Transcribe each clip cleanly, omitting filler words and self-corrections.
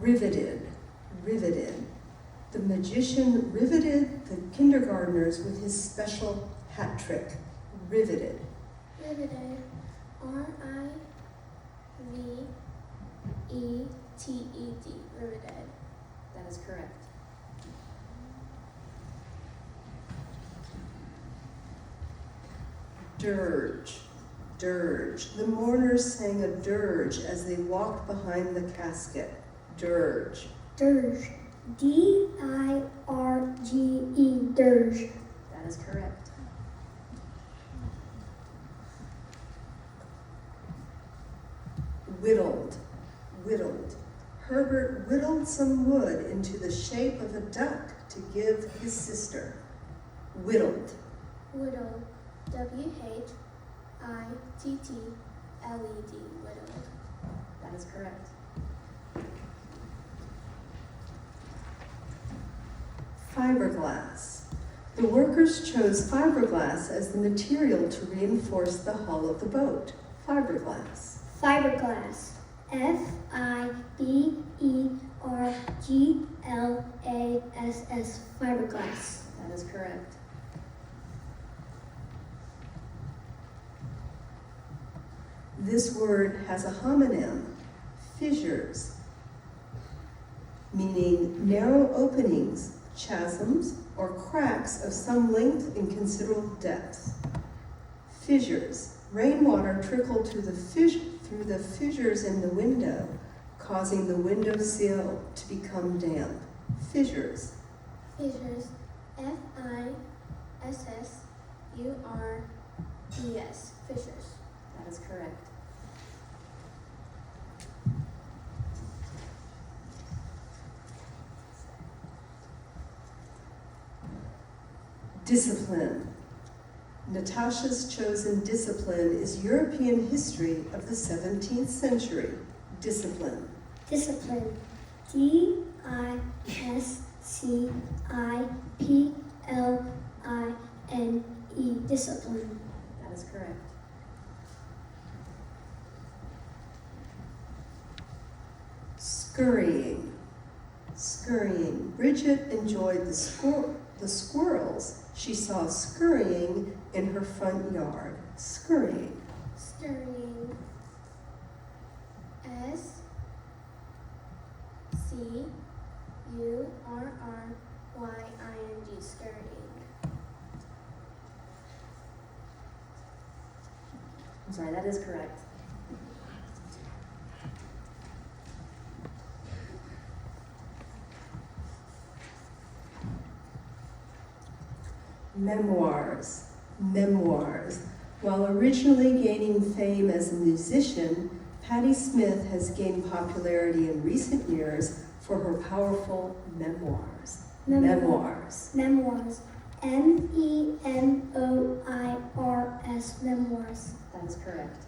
Riveted, riveted. The magician riveted the kindergartners with his special hat trick. Riveted. Riveted. R-I-V-E-T-E-D. Riveted. That is correct. Dirge, dirge. The mourners sang a dirge as they walked behind the casket. Dirge. Dirge. D-I-R-G-E. Dirge. That is correct. Whittled, whittled. Herbert whittled some wood into the shape of a duck to give his sister. Whittled. Whittled. W-H-I-T-T-L-E-D. Whittled. That is correct. Fiberglass. The workers chose fiberglass as the material to reinforce the hull of the boat. Fiberglass. Fiberglass. F-I-B-E-R-G-L-A-S-S. Fiberglass. That is correct. This word has a homonym, fissures, meaning narrow openings, chasms, or cracks of some length and considerable depth. Fissures. Rainwater trickled through the fissures in the window, causing the window sill to become damp. Fissures. Fissures. F-I-S-S-U-R-E-S. Fissures. That is correct. Discipline. Natasha's chosen discipline is European history of the 17th century. Discipline. Discipline. D-I-S-C-I-P-L-I-N-E. Discipline. That is correct. Scurrying. Scurrying. Bridget enjoyed the squirrels she saw scurrying in her front yard. Scurrying. Scurrying. S-C-U-R-R-Y-I-N-G. Scurrying. I'm sorry, that is correct. Memoirs. Memoirs. While originally gaining fame as a musician, Patti Smith has gained popularity in recent years for her powerful memoirs. Memoirs. Memoirs. M-E-M-O-I-R-S. Memoirs. That is correct.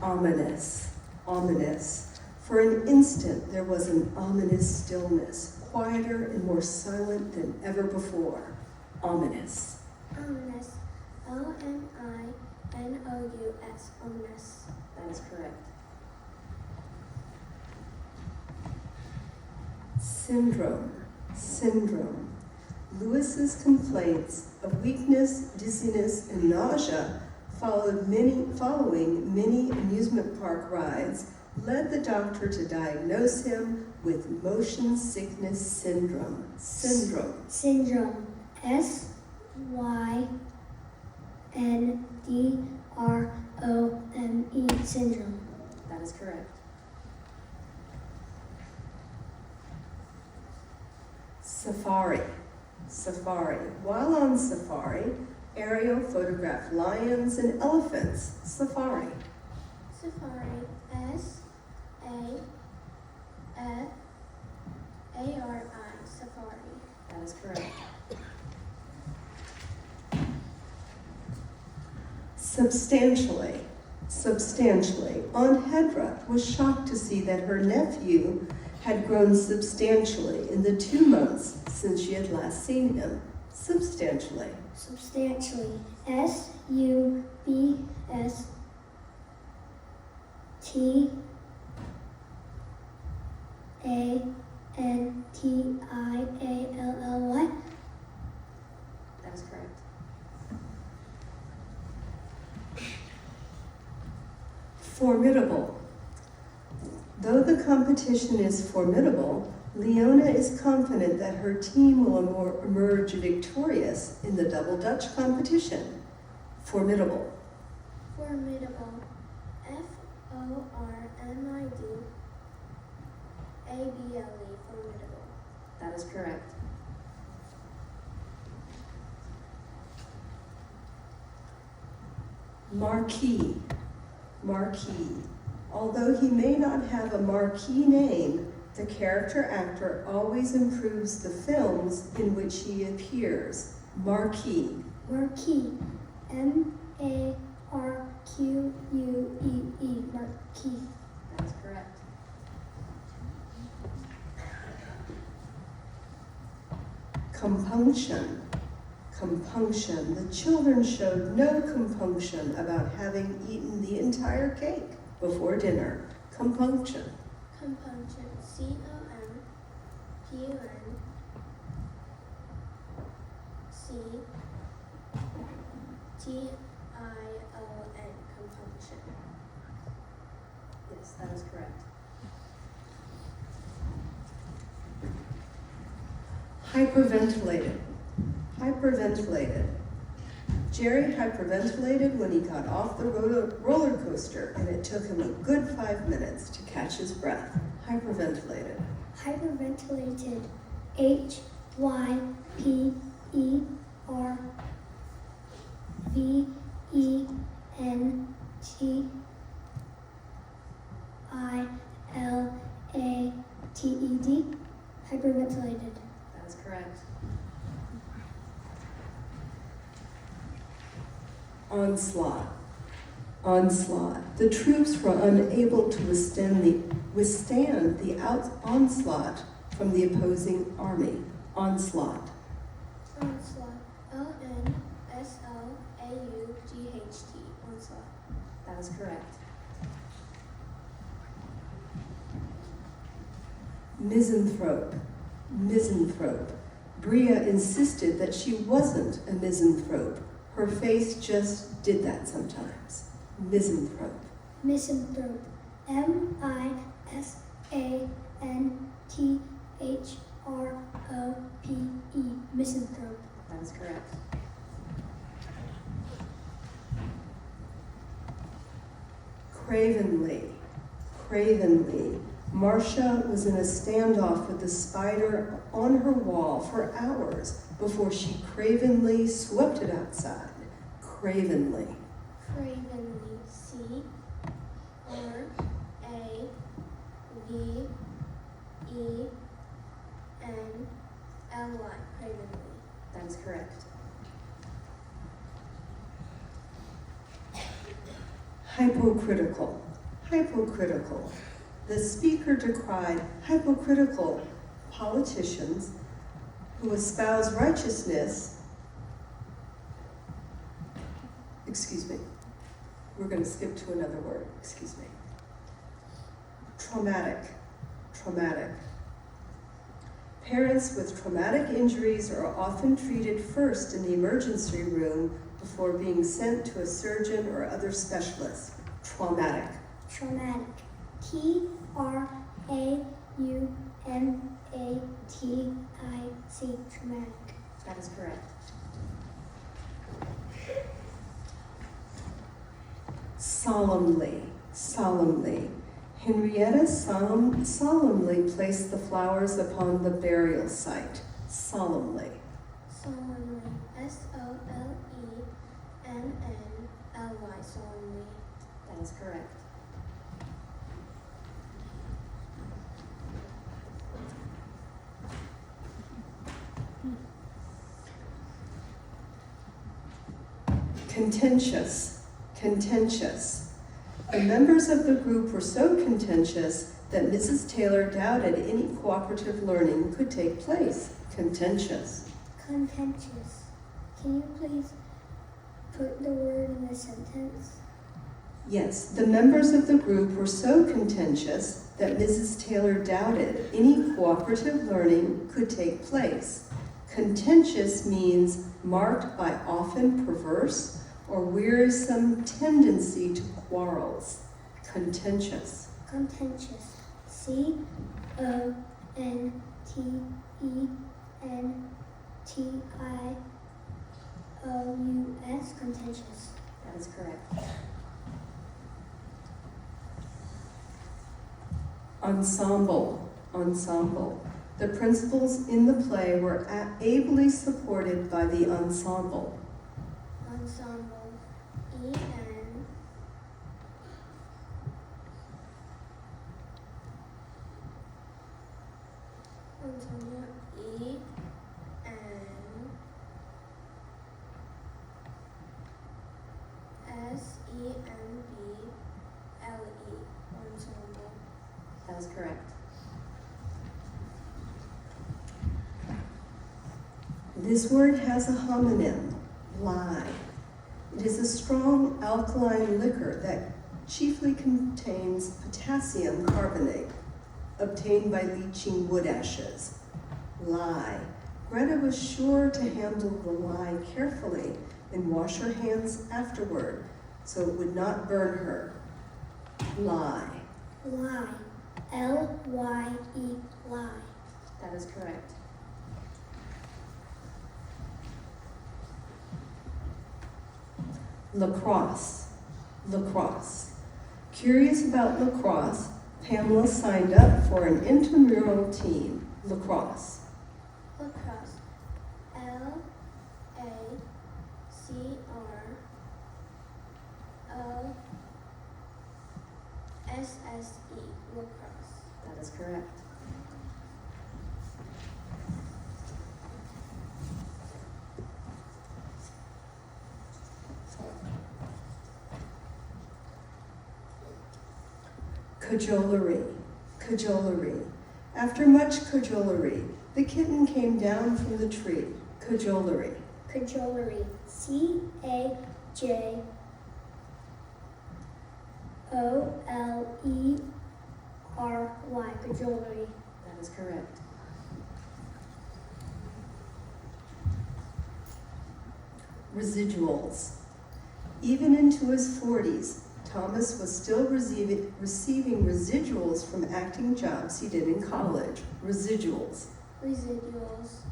Ominous. Ominous. For an instant, there was an ominous stillness, quieter and more silent than ever before. Ominous. Ominous. O-M-I-N-O-U-S. Ominous. That is correct. Syndrome. Syndrome. Lewis's complaints of weakness, dizziness, and nausea following many amusement park rides led the doctor to diagnose him with motion sickness syndrome. Syndrome. Syndrome. S-Y-N-D-R-O-M-E. Syndrome. That is correct. Safari. Safari. While on safari, Ariel photographed lions and elephants. Safari. Safari. S-A-F-A-R-I. Safari. That is correct. Substantially. Substantially. Aunt Hedra was shocked to see that her nephew had grown substantially in the 2 months since she had last seen him. Substantially. Substantially. S-U-B-S T A N T I A L L Y. That is correct. Formidable. Though the competition is formidable, Leona is confident that her team will emerge victorious in the Double Dutch competition. Formidable. Formidable. Formidable. Formidable. That is correct. Marquis. Marquis. Although he may not have a marquee name, the character actor always improves the films in which he appears. Marquis. Marquee. M-A-R-Q-U-E-E. Marquee. That is correct. Compunction. Compunction. The children showed no compunction about having eaten the entire cake before dinner. Compunction. Compunction. C-O-M-P-U-N-C-T-I-O-N. Compunction. Yes, that is correct. Hyperventilated. Hyperventilated. Jerry hyperventilated when he got off the roller coaster, and it took him a good 5 minutes to catch his breath. Hyperventilated. Hyperventilated. Hyperventilated. Hyperventilated. That is correct. Onslaught. Onslaught. The troops were unable to withstand the onslaught from the opposing army. Onslaught. Onslaught. O-N-S-L-A-U-G-H-T. Onslaught. That is correct. Misanthrope. Misanthrope. Bria insisted that she wasn't a misanthrope. Her face just did that sometimes. Misanthrope. Misanthrope. M-I-S-A-N-T-H-R-O-P-E. Misanthrope. That is correct. Cravenly. Cravenly. Marcia was in a standoff with the spider on her wall for hours before she cravenly swept it outside. Cravenly. Cravenly. C-R-A-V-E-N-L-Y. Cravenly. That is correct. Hypocritical. Hypocritical. The speaker decried hypocritical politicians who espouse righteousness. Excuse me. We're going to skip to another word. Excuse me. Traumatic. Traumatic. Parents with traumatic injuries are often treated first in the emergency room before being sent to a surgeon or other specialist. Traumatic. Traumatic. T-R-A-U-M-A-T-I-C. Traumatic. That is correct. Solemnly. Solemnly. Henrietta solemnly placed the flowers upon the burial site. Solemnly. Solemnly. S-O-L-E-M-N-L-Y. Solemnly. That is correct. Contentious. Contentious. The members of the group were so contentious that Mrs. Taylor doubted any cooperative learning could take place. Contentious. Contentious. Can you please put the word in the sentence? Yes, the members of the group were so contentious that Mrs. Taylor doubted any cooperative learning could take place. Contentious means marked by often perverse or wearisome tendency to quarrels. Contentious. Contentious. C-O-N-T-E-N-T-I-O-U-S. Contentious. That is correct. Ensemble. Ensemble. The principals in the play were ably supported by the ensemble. Ensemble. E-N. Ensemble. E-N. S-E-M-B-L-E. Ensemble. That is correct. This word has a homonym, lye. It is a strong alkaline liquor that chiefly contains potassium carbonate, obtained by leaching wood ashes. Lye. Greta was sure to handle the lye carefully and wash her hands afterward so it would not burn her. Lye. Lie. L-Y-E. Lie. That is correct. Lacrosse. Lacrosse. Curious about lacrosse, Pamela signed up for an intramural team. Lacrosse. Lacrosse. L-A-C-R-O-S-S-E. Lacrosse. That is correct. Cajolery. Cajolery. After much cajolery, the kitten came down from the tree. Cajolery. Cajolery. C-A-J-O-L-E-R-Y. Cajolery. That is correct. Residuals. Even into his 40s, Thomas was still receiving residuals from acting jobs he did in college. Residuals. Residuals.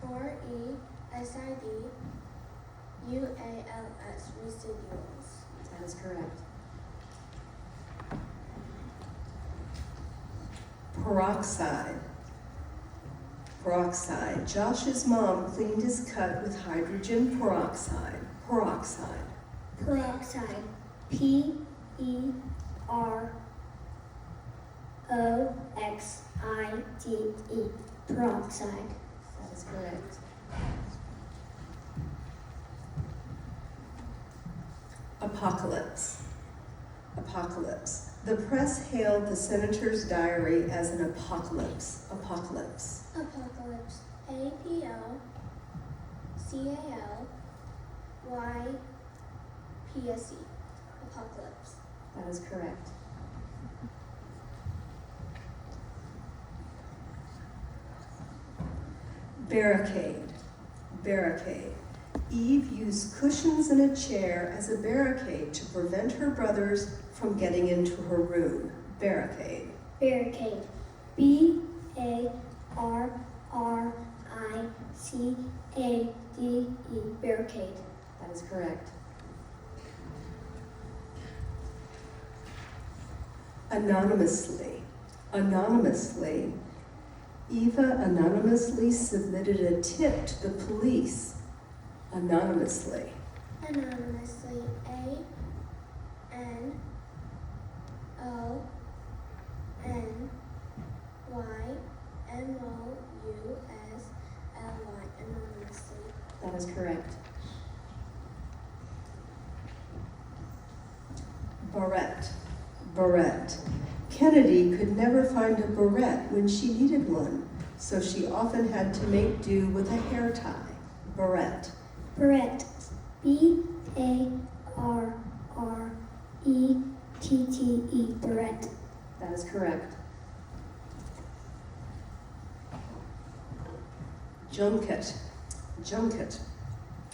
R-E-S-I-D-U-A-L-S. Residuals. That is correct. Peroxide. Peroxide. Josh's mom cleaned his cut with hydrogen peroxide. Peroxide. Peroxide. P-E-R-O-X-I-D-E. Peroxide. That is correct. Apocalypse. Apocalypse. The press hailed the senator's diary as an apocalypse. Apocalypse. Apocalypse. A-P-O-C-A-L-Y-P-S-E. Apocalypse. That is correct. Barricade. Barricade. Eve used cushions and a chair as a barricade to prevent her brothers from getting into her room. Barricade. Barricade. B-A-R-R-I-C-A-D-E. Barricade. That is correct. Anonymously. Anonymously. Eva anonymously submitted a tip to the police. Anonymously. Anonymously. A-N-O-N-Y-M-O-U-S-L-Y. Anonymously. That is correct. Barrette. Barrette. Kennedy could never find a barrette when she needed one, so she often had to make do with a hair tie. Barrette. Barrette. B-A-R-R-E-T-T-E. Beret. That is correct. Junket. Junket.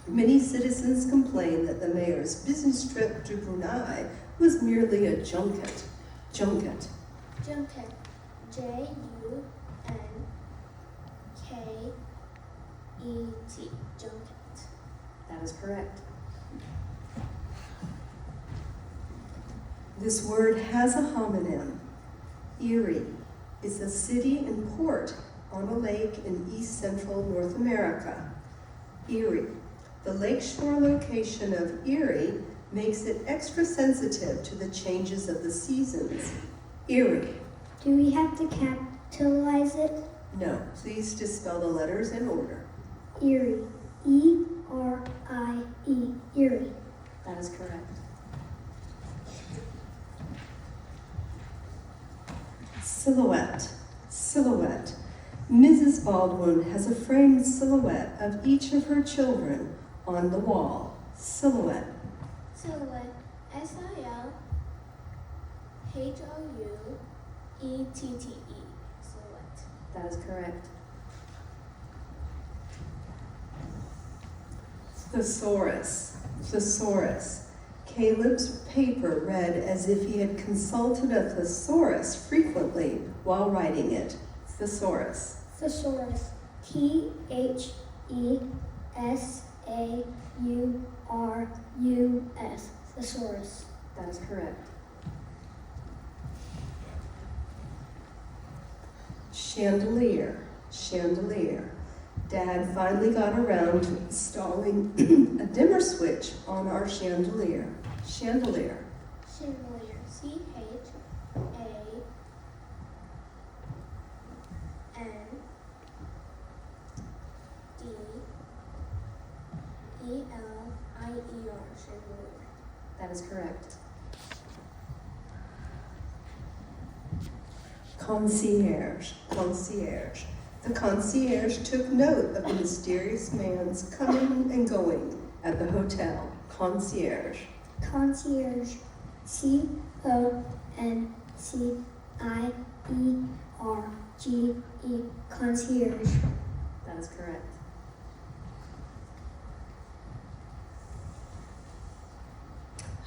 Many citizens complain that the mayor's business trip to Brunei was merely a junket. Junket. Junket. Junket. Junket. That is correct. This word has a homonym. Erie is a city and port on a lake in east central North America. Erie. The lakeshore location of Erie makes it extra sensitive to the changes of the seasons. Erie. Do we have to capitalize it? No, please just spell the letters in order. Erie. E-R-I-E. Erie. That is correct. Silhouette. Silhouette. Mrs. Baldwin has a framed silhouette of each of her children on the wall. Silhouette. Silhouette. S-I-L-H-O-U-E-T-T-E. Silhouette. That is correct. Thesaurus. Thesaurus. Caleb's paper read as if he had consulted a thesaurus frequently while writing it. Thesaurus. Thesaurus. T-H-E-S-A-U-R-U-S. Thesaurus. That is correct. Chandelier. Chandelier. Dad finally got around to installing a dimmer switch on our chandelier. Chandelier. Chandelier. C-H-A-N-D-E-L-I-E-R. Chandelier. That is correct. Concierge. Concierge. The concierge took note of the mysterious man's coming and going at the hotel. Concierge. Concierge. C-O-N-C-I-E-R-G-E. Concierge. That is correct.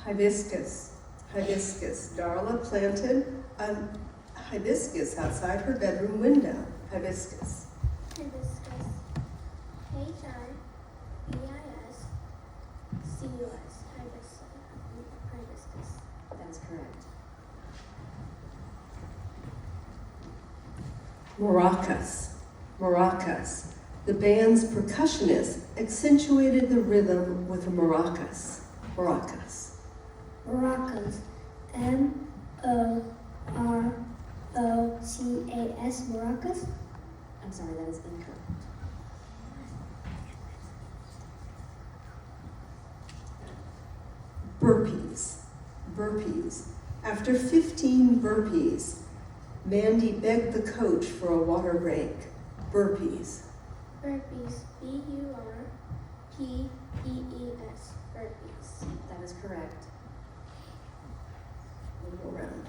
Hibiscus. Hibiscus. Darla planted a hibiscus outside her bedroom window. Hibiscus. Hibiscus. H-I-B-I-S-C-U-S. Hibiscus. That is correct. Maracas. Maracas. The band's percussionist accentuated the rhythm with a maracas. Maracas. Maracas. M-O-R-O-C-A-S. Maracas. I'm sorry, that is incorrect. Burpees. Burpees. After 15 burpees, Mandy begged the coach for a water break. Burpees. Burpees. B-U-R-P-E-E-S. Burpees. That is correct. We'll go around.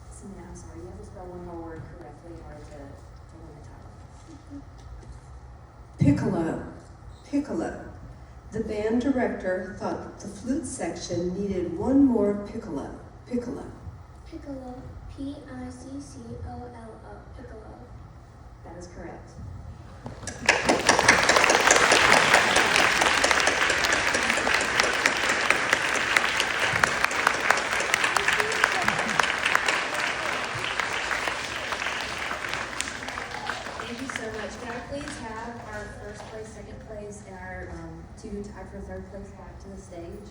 Samantha, I'm sorry, you have to spell one more word correctly in order to win the title. Piccolo. Piccolo. The band director thought that the flute section needed one more piccolo. Piccolo. Piccolo. P-I-C-C-O-L-O. Piccolo. That is correct. Thank you so much. Can I please have our first place, second place, and our two tied for third place back to the stage?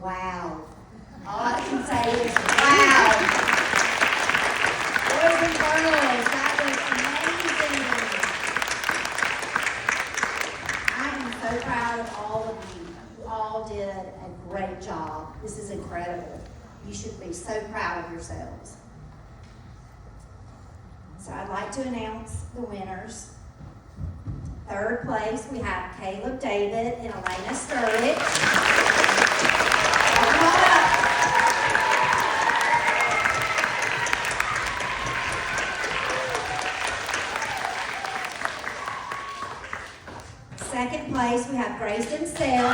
Wow. All I can say is wow. Boys and girls, that was amazing. I am so proud of all of you. You all did a great job. This is incredible. You should be so proud of yourselves. So I'd like to announce the winners. Third place, we have Caleb David and Elena Sturridge. Come on up. Second place, we have Grayson Sell.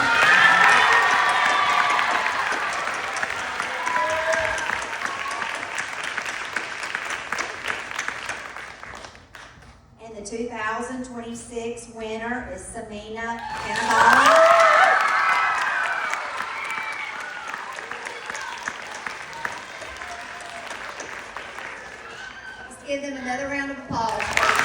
And the 2026 winner is Samina Cannavale. Let's give them another round of applause, please.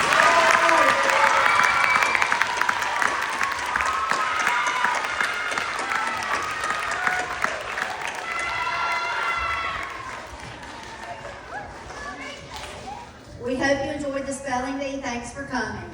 We hope you enjoyed the spelling bee. Thanks for coming.